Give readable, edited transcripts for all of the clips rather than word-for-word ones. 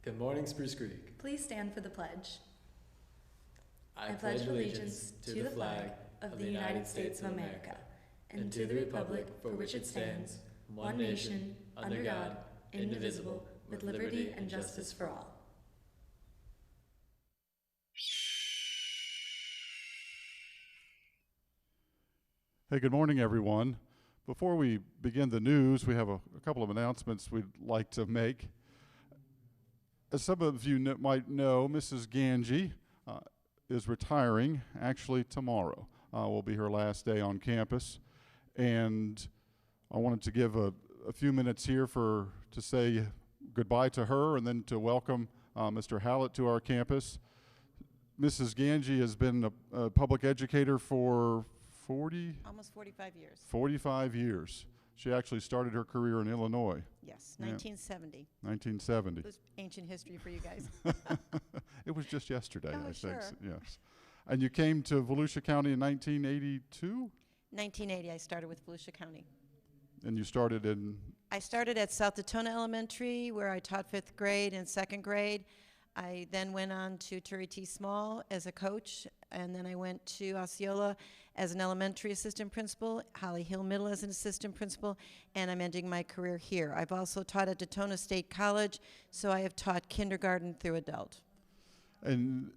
Good morning, Spruce Creek. Please stand for the pledge. I pledge allegiance to the flag of the United States of America and to the republic for which it stands, one nation, under God, indivisible, with liberty and justice for all. Hey, good morning, everyone. Before we begin the news, we have a couple of announcements we'd like to make. As some of you might know, Mrs. Ganji is retiring actually tomorrow. Will be her last day on campus. And I wanted to give a few minutes here to say goodbye to her and then to welcome Mr. Hallett to our campus. Mrs. Ganji has been a public educator for almost 45 years. 45 years. She actually started her career in Illinois. Yes, 1970. 1970. It was ancient history for you guys. It was just yesterday, Oh, I think. sure. Yes. And you came to Volusia County in 1982? 1980, I started with Volusia County. And you started in? I started at South Daytona Elementary, where I taught 5th grade and 2nd grade. I then went on to Turry T. Small as a coach, and then I went to Osceola as an elementary assistant principal, Holly Hill Middle as an assistant principal, and I'm ending my career here. I've also taught at Daytona State College, so I have taught kindergarten through adult. And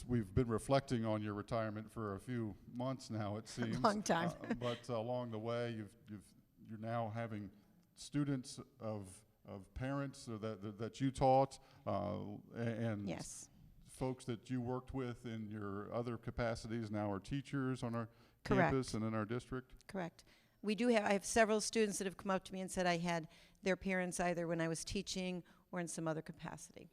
we've been reflecting on your retirement for a few months now, it seems. A long time. But along the way, you're now having students of parents that you taught, and Yes. folks that you worked with in your other capacities now are teachers on our Correct. campus and in our district. Correct. I have several students that have come up to me and said I had their parents either when I was teaching or in some other capacity.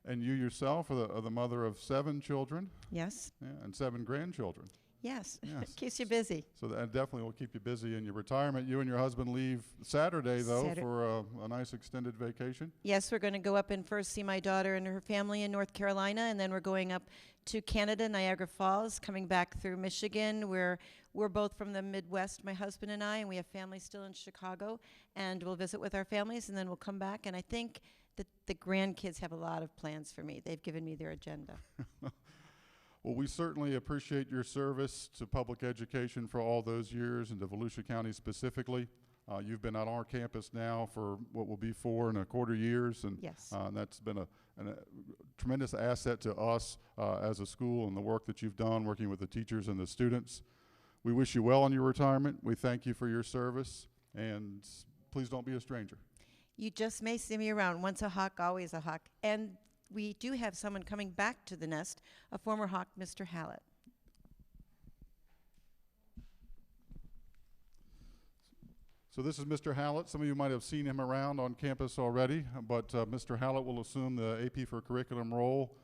And you yourself are the mother of 7 children. Yes? Yeah, and 7 grandchildren. Yes. Yes. Keeps you busy. So that definitely will keep you busy in your retirement. You and your husband leave Saturday, though, for a nice extended vacation. Yes, we're going to go up and first see my daughter and her family in North Carolina, and then we're going up to Canada, Niagara Falls, coming back through Michigan. We're both from the Midwest, my husband and I, and we have family still in Chicago, and we'll visit with our families, and then we'll come back. And I think that the grandkids have a lot of plans for me. They've given me their agenda. Well, we certainly appreciate your service to public education for all those years and to Volusia County specifically. You've been on our campus now for what will be 4 1/4 years, and Yes. That's been a tremendous asset to us as a school and the work that you've done working with the teachers and the students. We wish you well in your retirement. We thank you for your service, and please don't be a stranger. You just may see me around. Once a hawk, always a hawk. And we do have someone coming back to the nest, a former hawk, Mr. Hallett. So this is Mr. Hallett. Some of you might have seen him around on campus already, but Mr. Hallett will assume the AP for Curriculum role.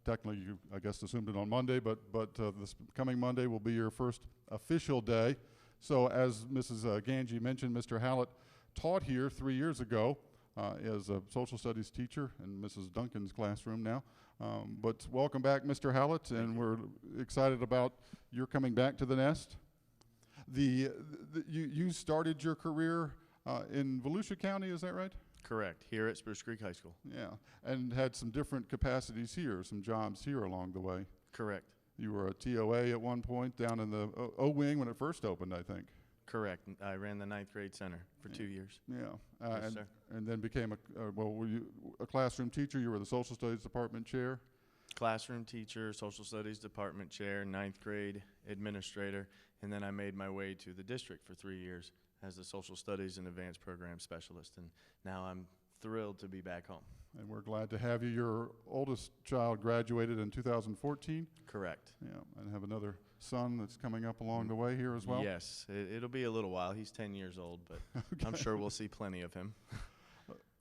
Technically, you, I guess, assumed it on Monday, but this coming Monday will be your first official day. So as Mrs. Ganji mentioned, Mr. Hallett taught here 3 years ago as a social studies teacher in Mrs. Duncan's classroom now. But welcome back, Mr. Hallett, and we're excited about your coming back to the nest. You started your career in Volusia County, is that right? Correct, here at Spruce Creek High School. Yeah, and had some different capacities here, some jobs here along the way. Correct. You were a TOA at one point down in the O wing when it first opened, I think. Correct. I ran the 9th grade center for 2 years. Yeah, Yes, sir. and then became were you a classroom teacher? You were the social studies department chair. Classroom teacher, social studies department chair, 9th grade administrator, and then I made my way to the district for 3 years as the social studies and advanced program specialist, and now I'm thrilled to be back home. And we're glad to have you. Your oldest child graduated in 2014. Correct. Yeah, and have another son that's coming up along the way here as well. Yes, it'll be a little while. He's 10 years old, but Okay. I'm sure we'll see plenty of him.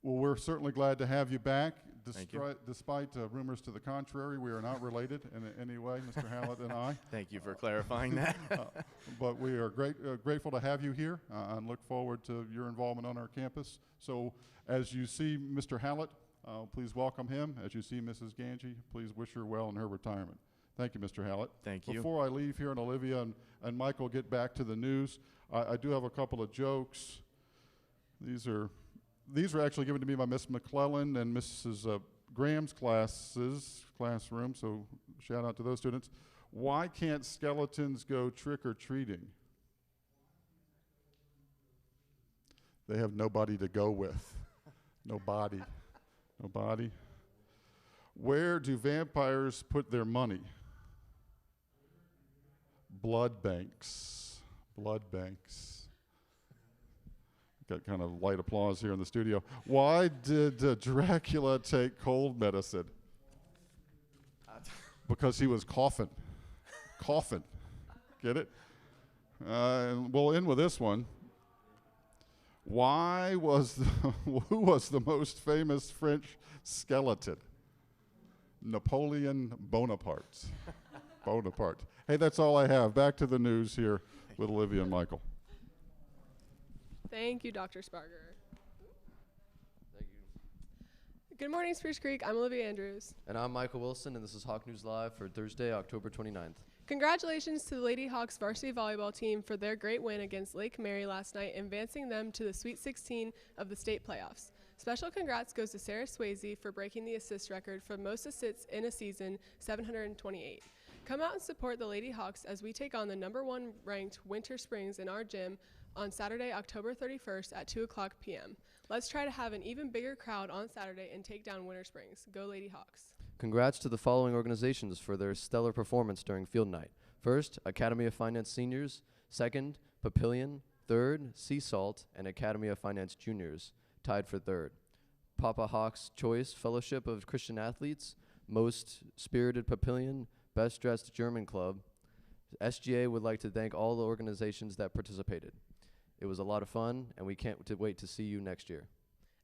Well, we're certainly glad to have you back. Thank you. Despite rumors to the contrary, we are not related in any way, Mr. Hallett and I. Thank you for clarifying that. But we are grateful to have you here and look forward to your involvement on our campus. So as you see Mr. Hallett, please welcome him. As you see Mrs. Ganji, please wish her well in her retirement. Thank you, Mr. Hallett. Thank you. Before I leave here and Olivia and Michael get back to the news, I do have a couple of jokes. These are actually given to me by Miss McClellan and Mrs. Graham's classroom, so shout out to those students. Why can't skeletons go trick-or-treating? They have nobody to go with. Nobody. Nobody. Where do vampires put their money? Blood banks. Blood banks. Got kind of light applause here in the studio. Why did Dracula take cold medicine? Because he was coughing. Coughing. Get it? And we'll end with this one. Who was the most famous French skeleton? Napoleon Bonaparte. Bonaparte. Hey, that's all I have. Back to the news here with Olivia and Michael. Thank you, Dr. Sparger. Thank you. Good morning, Spruce Creek. I'm Olivia Andrews. And I'm Michael Wilson, and this is Hawk News Live for Thursday, October 29th. Congratulations to the Lady Hawks varsity volleyball team for their great win against Lake Mary last night, advancing them to the Sweet 16 of the state playoffs. Special congrats goes to Sarah Swayze for breaking the assist record for most assists in a season, 728. Come out and support the Lady Hawks as we take on the #1 ranked Winter Springs in our gym on Saturday, October 31st at 2 o'clock p.m. Let's try to have an even bigger crowd on Saturday and take down Winter Springs. Go Lady Hawks. Congrats to the following organizations for their stellar performance during field night. First, Academy of Finance Seniors. Second, Papillion. Third, Sea Salt and Academy of Finance Juniors, tied for third. Papa Hawk's Choice Fellowship of Christian Athletes, Most Spirited Papillion, Best Dressed German Club. SGA would like to thank all the organizations that participated. It was a lot of fun, and we can't wait to see you next year.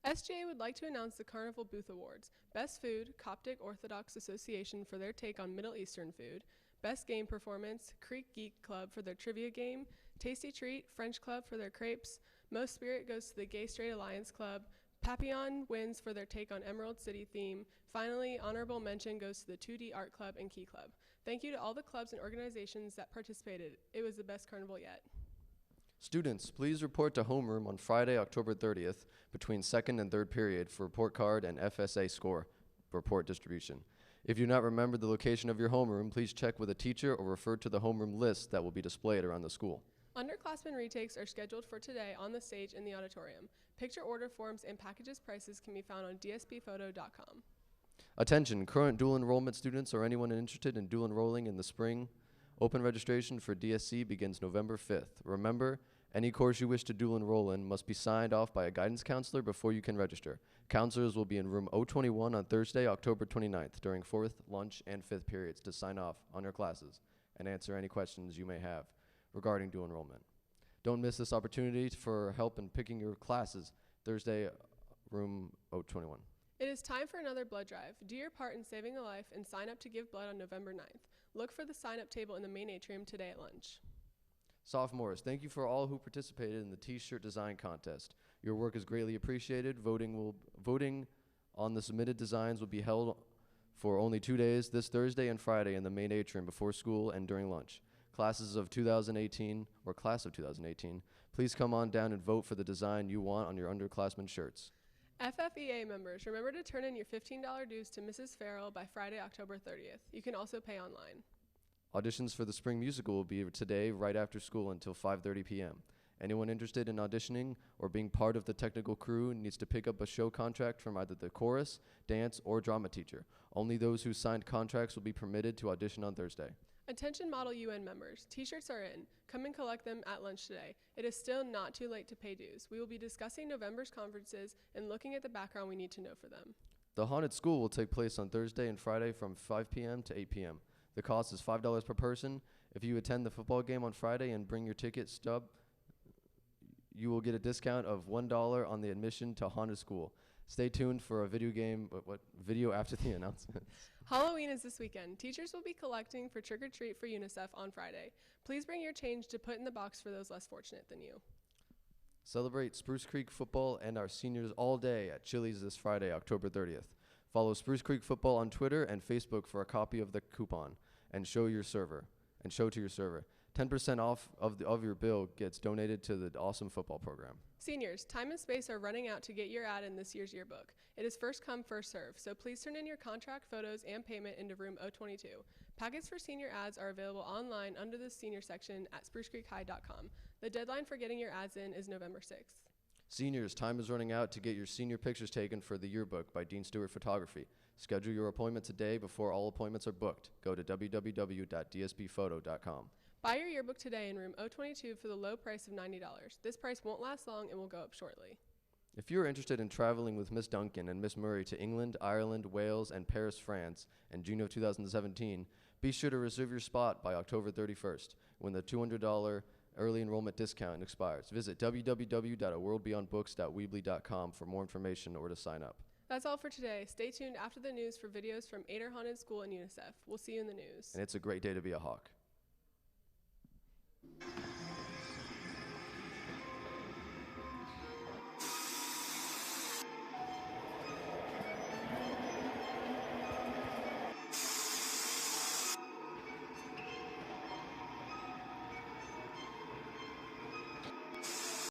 SGA would like to announce the Carnival Booth Awards. Best Food, Coptic Orthodox Association for their take on Middle Eastern food. Best Game Performance, Creek Geek Club for their trivia game. Tasty Treat, French Club for their crepes. Most Spirit goes to the Gay Straight Alliance Club. Papillon wins for their take on Emerald City theme. Finally, honorable mention goes to the 2D Art Club and Key Club. Thank you to all the clubs and organizations that participated. It was the best carnival yet. Students, please report to homeroom on Friday, October 30th between second and third period for report card and FSA score report distribution. If you do not remember the location of your homeroom, please check with a teacher or refer to the homeroom list that will be displayed around the school. Underclassmen retakes are scheduled for today on the stage in the auditorium. Picture order forms and packages prices can be found on dsbphoto.com. Attention, current dual enrollment students or anyone interested in dual enrolling in the spring. Open registration for DSC begins November 5th. Remember, any course you wish to dual enroll in must be signed off by a guidance counselor before you can register. Counselors will be in room 021 on Thursday, October 29th during 4th, lunch, and 5th periods to sign off on your classes and answer any questions you may have regarding dual enrollment. Don't miss this opportunity for help in picking your classes. Thursday, room 021. It is time for another blood drive. Do your part in saving a life and sign up to give blood on November 9th. Look for the sign-up table in the main atrium today at lunch. Sophomores, thank you for all who participated in the T-shirt design contest. Your work is greatly appreciated. Voting on the submitted designs will be held for only 2 days, this Thursday and Friday in the main atrium before school and during lunch. Classes of 2018, or class of 2018, please come on down and vote for the design you want on your underclassmen shirts. FFEA members, remember to turn in your $15 dues to Mrs. Farrell by Friday, October 30th. You can also pay online. Auditions for the spring musical will be today right after school until 5:30 p.m. Anyone interested in auditioning or being part of the technical crew needs to pick up a show contract from either the chorus, dance, or drama teacher. Only those who signed contracts will be permitted to audition on Thursday. Attention Model UN members, t-shirts are in. Come and collect them at lunch today. It is still not too late to pay dues. We will be discussing November's conferences and looking at the background we need to know for them. The Haunted School will take place on Thursday and Friday from 5 p.m. to 8 p.m. The cost is $5 per person. If you attend the football game on Friday and bring your ticket stub, you will get a discount of $1 on the admission to Haunted School. Stay tuned for a video after the announcement. Halloween is this weekend. Teachers will be collecting for Trick or Treat for UNICEF on Friday. Please bring your change to put in the box for those less fortunate than you. Celebrate Spruce Creek football and our seniors all day at Chili's this Friday, October 30th. Follow Spruce Creek Football on Twitter and Facebook for a copy of the coupon and show to your server. 10% off of your bill gets donated to the awesome football program. Seniors, time and space are running out to get your ad in this year's yearbook. It is first come, first serve, so please turn in your contract, photos, and payment into room 022. Packets for senior ads are available online under the senior section at sprucecreekhigh.com. The deadline for getting your ads in is November 6th. Seniors, time is running out to get your senior pictures taken for the yearbook by Dean Stewart Photography. Schedule your appointment today before all appointments are booked. Go to www.dsbphoto.com. Buy your yearbook today in room 022 for the low price of $90. This price won't last long and will go up shortly. If you are interested in traveling with Miss Duncan and Miss Murray to England, Ireland, Wales, and Paris, France in June of 2017, be sure to reserve your spot by October 31st when the $200 early enrollment discount expires. Visit www.aworldbeyondbooks.weebly.com for more information or to sign up. That's all for today. Stay tuned after the news for videos from Ader Haunted School and UNICEF. We'll see you in the news. And it's a great day to be a Hawk.